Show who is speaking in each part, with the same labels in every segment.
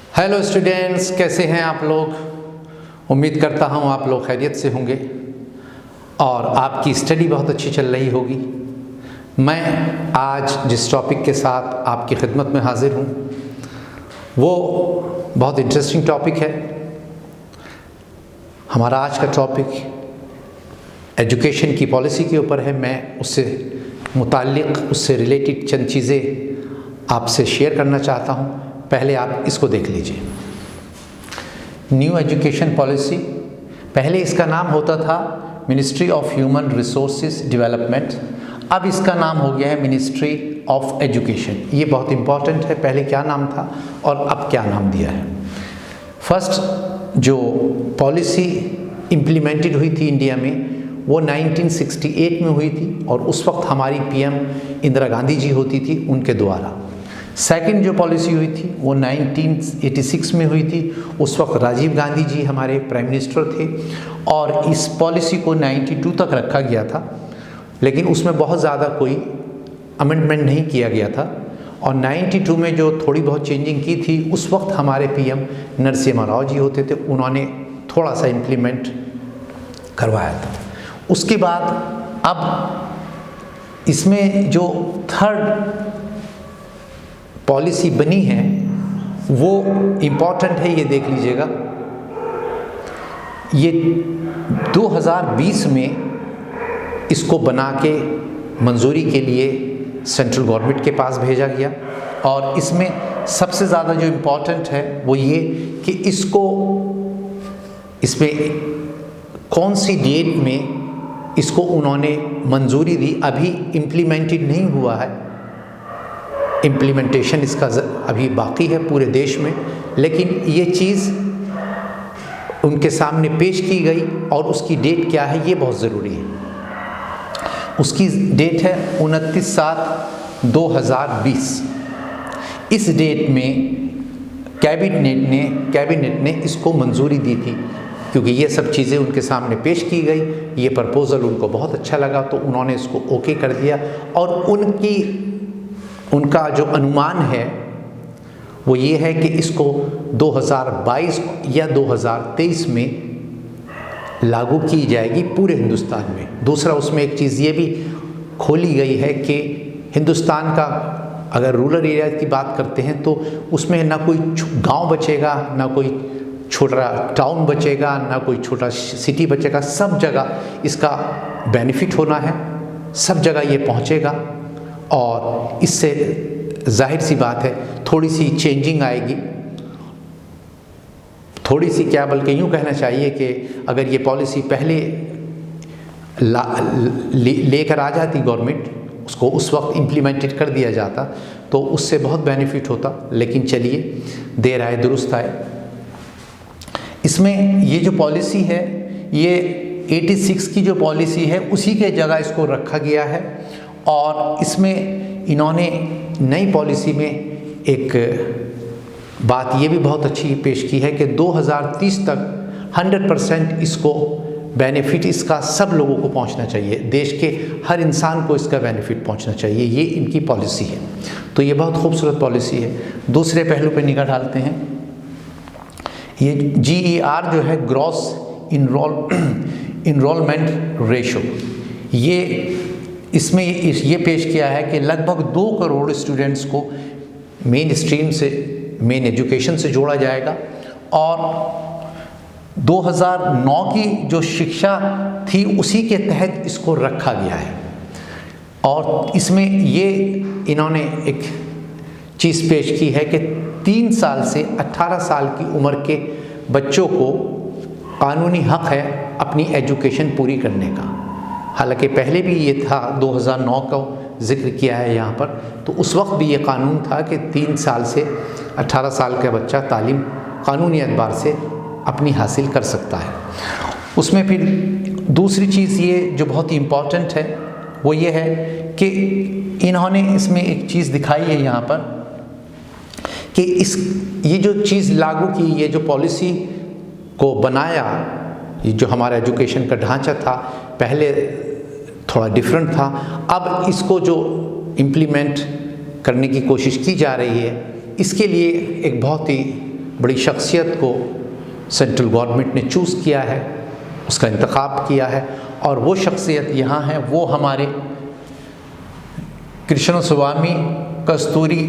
Speaker 1: Hello students, कैसे हैं आप लोग। उम्मीद करता हूं आप लोग खैरियत से होंगे और आपकी स्टडी बहुत अच्छी चल रही होगी। मैं आज जिस टॉपिक के साथ आपकी खिदमत में हाजिर हूं वो बहुत इंटरेस्टिंग टॉपिक है। हमारा आज का टॉपिक एजुकेशन की पॉलिसी के ऊपर है। मैं उससे मुताल्लिक़, उससे रिलेटेड चंद चीज़ें आपसे शेयर करना चाहता हूं। पहले आप इसको देख लीजिए। न्यू एजुकेशन पॉलिसी, पहले इसका नाम होता था ministry of human resources development, अब इसका नाम हो गया है मिनिस्ट्री ऑफ एजुकेशन। ये बहुत इम्पॉर्टेंट है, पहले क्या नाम था और अब क्या नाम दिया है। फर्स्ट जो पॉलिसी इम्प्लीमेंटेड हुई थी इंडिया में वो 1968 में हुई थी और उस वक्त हमारी पीएम इंदिरा गांधी जी होती थी, उनके द्वारा। सेकंड जो पॉलिसी हुई थी वो 1986 में हुई थी, उस वक्त राजीव गांधी जी हमारे प्राइम मिनिस्टर थे और इस पॉलिसी को 92 तक रखा गया था, लेकिन उसमें बहुत ज़्यादा कोई अमेंडमेंट नहीं किया गया था। और 92 में जो थोड़ी बहुत चेंजिंग की थी उस वक्त हमारे पीएम नरसिम्हा राव जी होते थे, उन्होंने थोड़ा सा इम्प्लीमेंट करवाया था। उसके बाद अब इसमें जो थर्ड पॉलिसी बनी है वो इम्पॉर्टेंट है, ये देख लीजिएगा। ये 2020 में इसको बना के मंजूरी के लिए सेंट्रल गवर्नमेंट के पास भेजा गया और इसमें सबसे ज़्यादा जो इम्पॉर्टेंट है वो ये कि इसमें कौन सी डेट में इसको उन्होंने मंजूरी दी। अभी इम्प्लीमेंटेड नहीं हुआ है, इम्प्लीमेंटेशन इसका अभी बाकी है पूरे देश में, लेकिन ये चीज़ उनके सामने पेश की गई और उसकी डेट क्या है ये बहुत ज़रूरी है। उसकी डेट है 29/7/2020। इस डेट में कैबिनेट ने इसको मंजूरी दी थी, क्योंकि ये सब चीज़ें उनके सामने पेश की गई। ये प्रपोज़ल उनको बहुत अच्छा लगा तो उन्होंने इसको ओके कर दिया और उनका जो अनुमान है वो ये है कि इसको 2022 या 2023 में लागू की जाएगी पूरे हिंदुस्तान में। दूसरा उसमें एक चीज़ ये भी खोली गई है कि हिंदुस्तान का अगर रूरल एरिया की बात करते हैं तो उसमें ना कोई गांव बचेगा, ना कोई छोटा टाउन बचेगा, ना कोई छोटा सिटी बचेगा। सब जगह इसका बेनिफिट होना है, सब जगह ये पहुंचेगा और इससे जाहिर सी बात है थोड़ी सी चेंजिंग आएगी। थोड़ी सी क्या, बल्कि यूँ कहना चाहिए कि अगर ये पॉलिसी पहले लेकर आ जाती गवर्नमेंट, उसको उस वक्त इम्प्लीमेंटेड कर दिया जाता तो उससे बहुत बेनिफिट होता। लेकिन चलिए, देर आए दुरुस्त आए। इसमें ये जो पॉलिसी है ये 86 की जो पॉलिसी है उसी के जगह इसको रखा गया है और इसमें इन्होंने नई पॉलिसी में एक बात ये भी बहुत अच्छी पेश की है कि 2030 तक 100% इसको बेनिफिट इसका सब लोगों को पहुंचना चाहिए। देश के हर इंसान को इसका बेनिफिट पहुंचना चाहिए, ये इनकी पॉलिसी है। तो ये बहुत खूबसूरत पॉलिसी है। दूसरे पहलू पे निगाह डालते हैं। ये GER जो है, ग्रॉस इनरोलमेंट रेशो, ये इसमें ये पेश किया है कि लगभग 2 करोड़ स्टूडेंट्स को मेन स्ट्रीम से, मेन एजुकेशन से जोड़ा जाएगा और 2009 की जो शिक्षा थी उसी के तहत इसको रखा गया है। और इसमें ये इन्होंने एक चीज़ पेश की है कि 3 साल से 18 साल की उम्र के बच्चों को कानूनी हक है अपनी एजुकेशन पूरी करने का। हालांकि पहले भी ये था, 2009 का जिक्र किया है यहाँ पर, तो उस वक्त भी ये कानून था कि 3 साल से 18 साल का बच्चा तालीम कानूनी एतबार से अपनी हासिल कर सकता है। उसमें फिर दूसरी चीज़ ये जो बहुत ही इम्पॉर्टेंट है वो ये है कि इन्होंने इसमें एक चीज़ दिखाई है यहाँ पर कि ये जो चीज़ लागू की, ये जो पॉलिसी को बनाया, ये जो हमारा एजुकेशन का ढांचा था पहले थोड़ा डिफरेंट था, अब इसको जो इम्प्लीमेंट करने की कोशिश की जा रही है इसके लिए एक बहुत ही बड़ी शख्सियत को सेंट्रल गवर्नमेंट ने चूज़ किया है, उसका इंतखाब किया है, और वो शख्सियत यहाँ है, वो हमारे कृष्णस्वामी कस्तूरी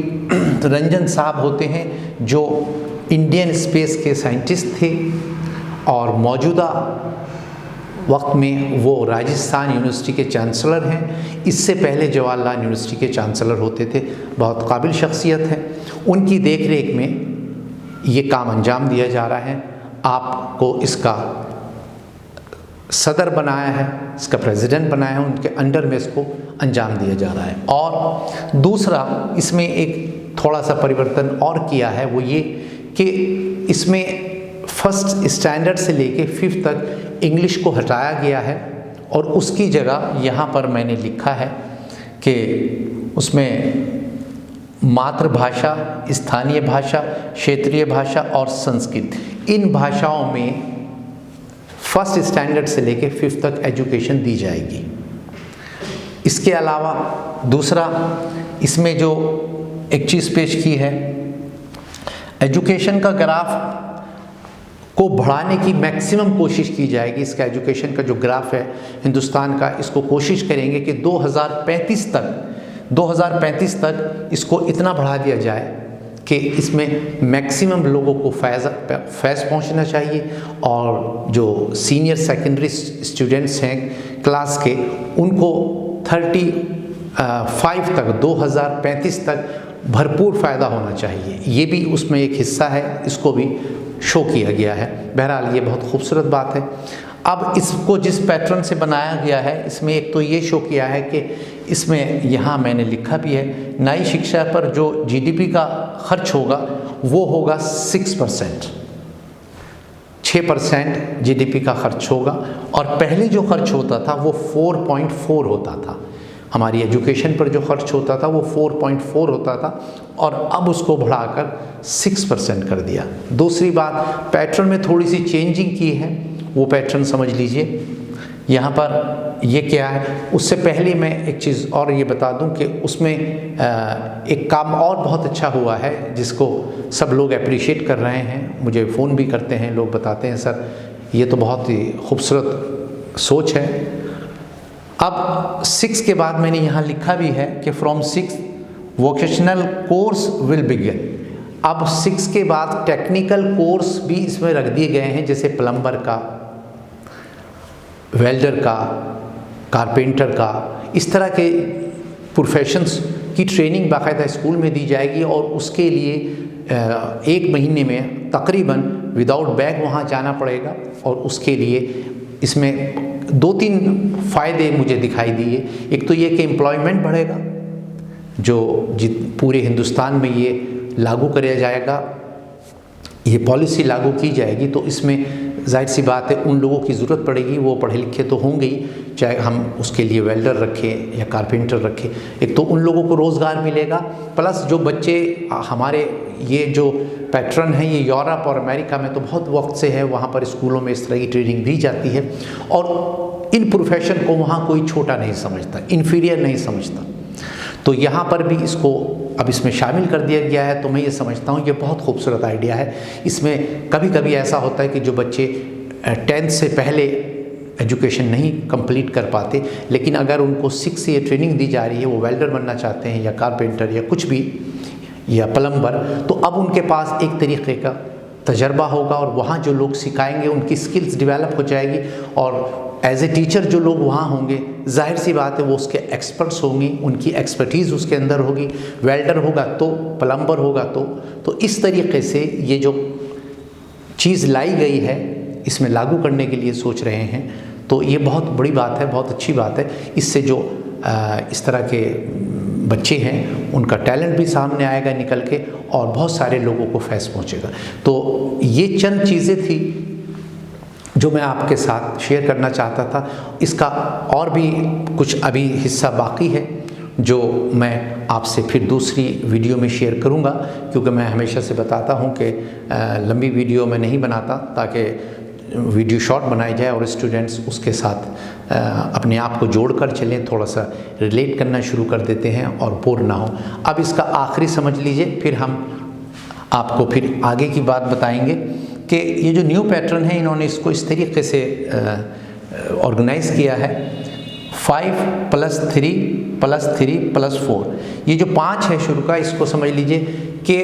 Speaker 1: रंजन साहब होते हैं, जो इंडियन स्पेस के साइंटिस्ट थे और मौजूदा वक्त में वो राजस्थान यूनिवर्सिटी के चांसलर हैं। इससे पहले जवाहरलाल यूनिवर्सिटी के चांसलर होते थे। बहुत काबिल शख्सियत है। उनकी देख रेख में ये काम अंजाम दिया जा रहा है। आपको इसका सदर बनाया है, इसका प्रेसिडेंट बनाया है, उनके अंडर में इसको अंजाम दिया जा रहा है। और दूसरा, इसमें एक थोड़ा सा परिवर्तन और किया है, वो ये कि इसमें फर्स्ट स्टैंडर्ड से लेके 5th तक इंग्लिश को हटाया गया है, और उसकी जगह यहाँ पर मैंने लिखा है कि उसमें मातृभाषा, स्थानीय भाषा, क्षेत्रीय भाषा और संस्कृत, इन भाषाओं में फर्स्ट स्टैंडर्ड से लेके 5th तक एजुकेशन दी जाएगी। इसके अलावा दूसरा, इसमें जो एक चीज़ पेश की है, एजुकेशन का ग्राफ को बढ़ाने की मैक्सिमम कोशिश की जाएगी। इसका एजुकेशन का जो ग्राफ है हिंदुस्तान का, इसको कोशिश करेंगे कि 2035 तक इसको इतना बढ़ा दिया जाए कि इसमें मैक्सिमम लोगों को फैज़ पहुंचना चाहिए, और जो सीनियर सेकेंडरी स्टूडेंट्स हैं क्लास के, उनको 35 तक 2035 तक भरपूर फ़ायदा होना चाहिए। ये भी उसमें एक हिस्सा है, इसको भी शो किया गया है। बहरहाल ये बहुत खूबसूरत बात है। अब इसको जिस पैटर्न से बनाया गया है, इसमें एक तो ये शो किया है कि इसमें यहाँ मैंने लिखा भी है, नई शिक्षा पर जो GDP का खर्च होगा वो होगा 6%, 6% GDP का खर्च होगा, और पहले जो खर्च होता था वो 4.4 होता था। हमारी एजुकेशन पर जो खर्च होता था वो 4.4 होता था, और अब उसको बढ़ाकर 6% कर दिया। दूसरी बात, पैटर्न में थोड़ी सी चेंजिंग की है, वो पैटर्न समझ लीजिए। यहाँ पर ये क्या है, उससे पहले मैं एक चीज़ और ये बता दूं कि उसमें एक काम और बहुत अच्छा हुआ है, जिसको सब लोग अप्रिशिएट कर रहे हैं। मुझे फ़ोन भी करते हैं लोग, बताते हैं सर ये तो बहुत ही खूबसूरत सोच है। अब 6 के बाद मैंने यहाँ लिखा भी है कि from 6 vocational course will begin. अब 6 के बाद टेक्निकल कोर्स भी इसमें रख दिए गए हैं, जैसे प्लम्बर का, वेल्डर का, कारपेंटर का, इस तरह के प्रोफेशंस की ट्रेनिंग बाकायदा स्कूल में दी जाएगी, और उसके लिए 1 महीने में तकरीबन विदाउट बैग वहाँ जाना पड़ेगा। और उसके लिए इसमें 2-3 फ़ायदे मुझे दिखाई दिए। एक तो ये कि एम्प्लॉयमेंट बढ़ेगा, जो पूरे हिंदुस्तान में ये लागू किया जाएगा, ये पॉलिसी लागू की जाएगी, तो इसमें जाहिर सी बात है उन लोगों की ज़रूरत पड़ेगी, वो पढ़े लिखे तो होंगे ही, चाहे हम उसके लिए वेल्डर रखें या कारपेंटर रखें। एक तो उन लोगों को रोज़गार मिलेगा, प्लस जो बच्चे हमारे ये जो पैटर्न है ये यूरोप और अमेरिका में तो बहुत वक्त से है, वहाँ पर स्कूलों में इस तरह की ट्रेनिंग दी जाती है, और इन प्रोफेशन को वहाँ कोई छोटा नहीं समझता, इन्फीरियर नहीं समझता। तो यहाँ पर भी इसको अब इसमें शामिल कर दिया गया है। तो मैं ये समझता हूँ ये बहुत खूबसूरत आइडिया है। इसमें कभी कभी ऐसा होता है कि जो बच्चे 10th से पहले एजुकेशन नहीं कंप्लीट कर पाते, लेकिन अगर उनको 6 से ये ट्रेनिंग दी जा रही है, वो वेल्डर बनना चाहते हैं या कारपेंटर या कुछ भी, या प्लम्बर, तो अब उनके पास एक तरीके का तजर्बा होगा, और वहाँ जो लोग सिखाएंगे उनकी स्किल्स डेवलप हो जाएगी, और एज ए टीचर जो लोग वहाँ होंगे, जाहिर सी बात है वो उसके एक्सपर्ट्स होंगी, उनकी एक्सपर्टीज़ उसके अंदर होगी। वेल्डर होगा तो, प्लम्बर होगा तो इस तरीके से ये जो चीज़ लाई गई है इसमें लागू करने के लिए सोच रहे हैं। तो ये बहुत बड़ी बात है, बहुत अच्छी बात है। इससे जो इस तरह के बच्चे हैं उनका टैलेंट भी सामने आएगा निकल के, और बहुत सारे लोगों को फैस पहुँचेगा। तो ये चंद चीज़ें थी जो मैं आपके साथ शेयर करना चाहता था। इसका और भी कुछ अभी हिस्सा बाकी है जो मैं आपसे फिर दूसरी वीडियो में शेयर करूंगा, क्योंकि मैं हमेशा से बताता हूं कि लंबी वीडियो मैं नहीं बनाता, ताकि वीडियो शॉर्ट बनाई जाए और स्टूडेंट्स उसके साथ अपने आप को जोड़कर चलें, थोड़ा सा रिलेट करना शुरू कर देते हैं और बोर ना हो। अब इसका आखिरी समझ लीजिए, फिर हम आपको फिर आगे की बात बताएंगे कि ये जो न्यू पैटर्न है इन्होंने इसको इस तरीके से ऑर्गेनाइज़ किया है 5+3+3+4। ये जो 5 है शुरू का, इसको समझ लीजिए कि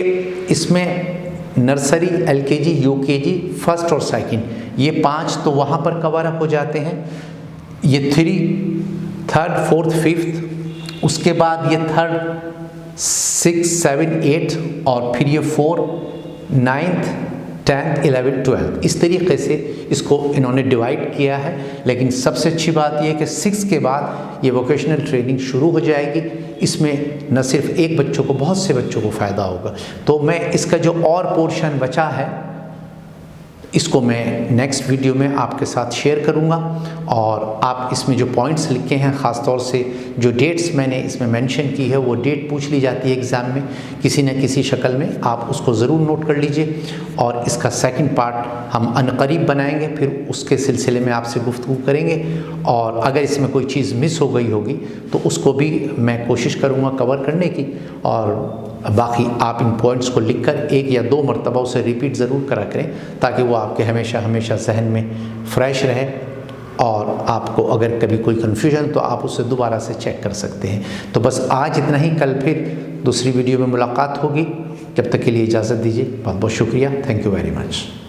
Speaker 1: इसमें नर्सरी, LKG, UKG, फर्स्ट और सेकंड, ये 5 तो वहाँ पर कवर अप हो जाते हैं। ये 3, थर्ड, फोर्थ, फिफ्थ, उसके बाद ये थर्ड, 6, 7, 8 और फिर ये 4, 9th, 10th, 11th, 12th, इस तरीके से इसको इन्होंने डिवाइड किया है। लेकिन सबसे अच्छी बात यह है कि 6 के बाद ये वोकेशनल ट्रेनिंग शुरू हो जाएगी। इसमें न सिर्फ एक बच्चों को, बहुत से बच्चों को फ़ायदा होगा। तो मैं इसका जो और पोर्शन बचा है इसको मैं नेक्स्ट वीडियो में आपके साथ शेयर करूंगा। और आप इसमें जो पॉइंट्स लिखे हैं, ख़ास तौर से जो डेट्स मैंने इसमें मेंशन की है, वो डेट पूछ ली जाती है एग्ज़ाम में किसी न किसी शक्ल में, आप उसको ज़रूर नोट कर लीजिए। और इसका सेकंड पार्ट हम अनकरीब बनाएंगे, फिर उसके सिलसिले में आपसे गुफ्तगू करेंगे। और अगर इसमें कोई चीज़ मिस हो गई होगी तो उसको भी मैं कोशिश करूँगा कवर करने की। और बाकी आप इन पॉइंट्स को लिखकर 1 या 2 मरतबा उसे रिपीट ज़रूर करा करें, ताकि वो आपके हमेशा जहन में फ्रेश रहे। और आपको अगर कभी कोई कन्फ्यूजन तो आप उसे दोबारा से चेक कर सकते हैं। तो बस आज इतना ही, कल फिर दूसरी वीडियो में मुलाकात होगी। जब तक के लिए इजाज़त दीजिए। बहुत बहुत शुक्रिया। Thank you very much.